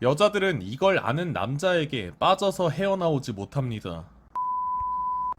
여자들은 이걸 아는 남자에게 빠져서 헤어나오지 못합니다.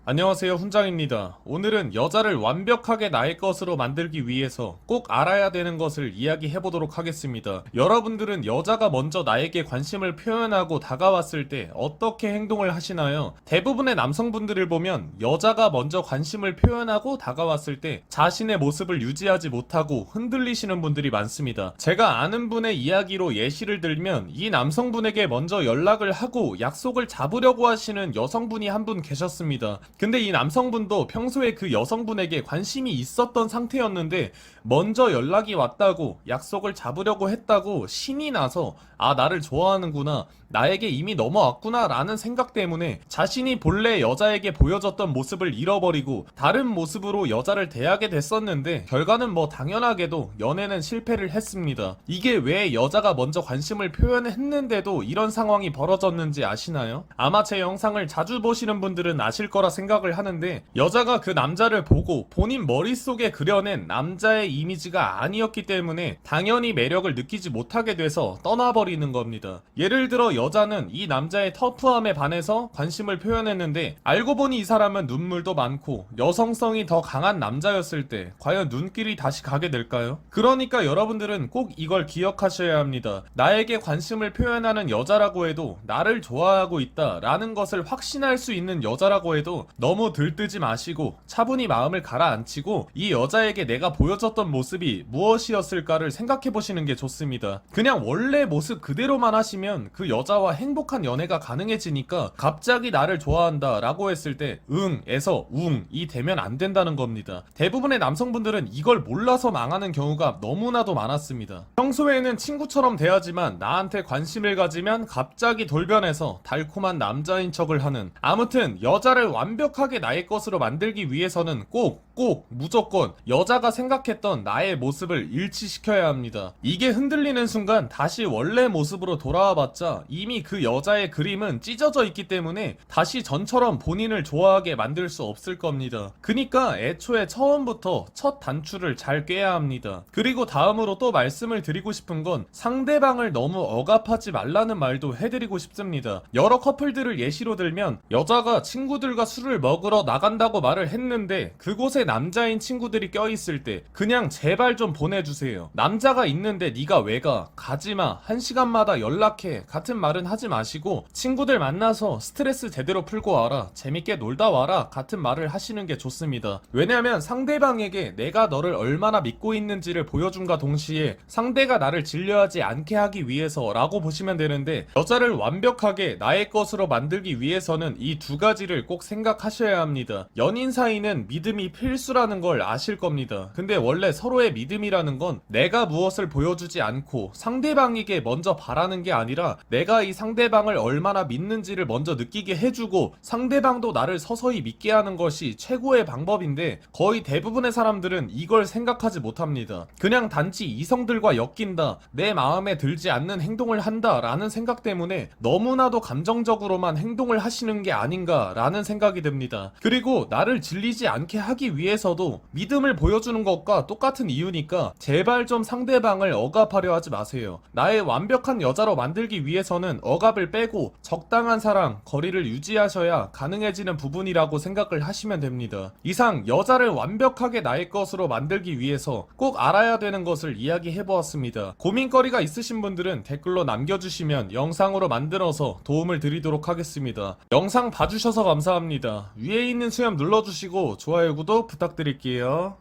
안녕하세요, 훈장입니다. 오늘은 여자를 완벽하게 나의 것으로 만들기 위해서 꼭 알아야 되는 것을 이야기해보도록 하겠습니다. 여러분들은 여자가 먼저 나에게 관심을 표현하고 다가왔을 때 어떻게 행동을 하시나요? 대부분의 남성분들을 보면 여자가 먼저 관심을 표현하고 다가왔을 때 자신의 모습을 유지하지 못하고 흔들리시는 분들이 많습니다. 제가 아는 분의 이야기로 예시를 들면 이 남성분에게 먼저 연락을 하고 약속을 잡으려고 하시는 여성분이 한 분 계셨습니다. 근데 이 남성분도 평소에 그 여성분에게 관심이 있었던 상태였는데 먼저 연락이 왔다고 약속을 잡으려고 했다고 신이 나서 나를 좋아하는구나, 나에게 이미 넘어왔구나 라는 생각 때문에 자신이 본래 여자에게 보여줬던 모습을 잃어버리고 다른 모습으로 여자를 대하게 됐었는데 결과는 당연하게도 연애는 실패를 했습니다. 이게 왜 여자가 먼저 관심을 표현했는데도 이런 상황이 벌어졌는지 아시나요? 아마 제 영상을 자주 보시는 분들은 아실 거라 생각을 하는데, 여자가 그 남자를 보고 본인 머릿속에 그려낸 남자의 이미지가 아니었기 때문에 당연히 매력을 느끼지 못하게 돼서 떠나버리는 겁니다. 예를 들어 여자는 이 남자의 터프함에 반해서 관심을 표현했는데 알고 보니 이 사람은 눈물도 많고 여성성이 더 강한 남자였을 때 과연 눈길이 다시 가게 될까요? 그러니까 여러분들은 꼭 이걸 기억하셔야 합니다. 나에게 관심을 표현하는 여자라고 해도 나를 좋아하고 있다 라는 것을 확신할 수 있는 여자라고 해도 너무 들뜨지 마시고 차분히 마음을 가라앉히고 이 여자에게 내가 보여줬던 모습이 무엇이었을까를 생각해 보시는 게 좋습니다. 그냥 원래 모습 그대로만 하시면 그 여자와 행복한 연애가 가능해지니까 갑자기 나를 좋아한다 라고 했을 때 에서 이 되면 안 된다는 겁니다. 대부분의 남성분들은 이걸 몰라서 망하는 경우가 너무나도 많았습니다. 평소에는 친구처럼 대하지만 나한테 관심을 가지면 갑자기 돌변해서 달콤한 남자인 척을 하는, 아무튼 여자를 완벽하게 나의 것으로 만들기 위해서는 꼭 무조건 여자가 생각했던 나의 모습을 일치시켜야 합니다. 이게 흔들리는 순간 다시 원래 모습으로 돌아와 봤자 이미 그 여자의 그림은 찢어져 있기 때문에 다시 전처럼 본인을 좋아하게 만들 수 없을 겁니다. 그니까 애초에 처음부터 첫 단추를 잘 꿰야 합니다. 그리고 다음으로 또 말씀을 드리고 싶은 건 상대방을 너무 억압하지 말라는 말도 해드리고 싶습니다. 여러 커플들을 예시로 들면 여자가 친구들과 술을 먹으러 나간다고 말을 했는데 그곳에 남자인 친구들이 껴있을 때 그냥 제발 좀 보내주세요. 남자가 있는데 네가 왜 가? 가지마. 1시간마다 연락해. 같은 말은 하지 마시고 친구들 만나서 스트레스 제대로 풀고 와라. 재밌게 놀다 와라. 같은 말을 하시는 게 좋습니다. 왜냐면 상대방에게 내가 너를 얼마나 믿고 있는지를 보여준과 동시에 상대가 나를 질려하지 않게 하기 위해서 라고 보시면 되는데, 여자를 완벽하게 나의 것으로 만들기 위해서는 이 두 가지를 꼭 생각하셔야 합니다. 연인 사이는 믿음이 필수라는 걸 아실 겁니다. 근데 원래 서로의 믿음이라는 건 내가 무엇을 보여주지 않고 상대방에게 먼저 바라는 게 아니라 내가 이 상대방을 얼마나 믿는지를 먼저 느끼게 해주고 상대방도 나를 서서히 믿게 하는 것이 최고의 방법인데, 거의 대부분의 사람들은 이걸 생각하지 못합니다. 그냥 단지 이성들과 엮인다, 내 마음에 들지 않는 행동을 한다 라는 생각 때문에 너무나도 감정적으로만 행동을 하시는 게 아닌가 라는 생각이 듭니다. 그리고 나를 질리지 않게 하기 위해서도 믿음을 보여주는 것과 똑같은 이유니까 제발 좀 상대방을 억압하려 하지 마세요. 나의 완벽한 여자로 만들기 위해서는 억압을 빼고 적당한 사랑, 거리를 유지하셔야 가능해지는 부분이라고 생각을 하시면 됩니다. 이상 여자를 완벽하게 나의 것으로 만들기 위해서 꼭 알아야 되는 것을 이야기해보았습니다. 고민거리가 있으신 분들은 댓글로 남겨주시면 영상으로 만들어서 도움을 드리도록 하겠습니다. 영상 봐주셔서 감사합니다. 위에 있는 수염 눌러주시고 좋아요, 구독 부탁드릴게요.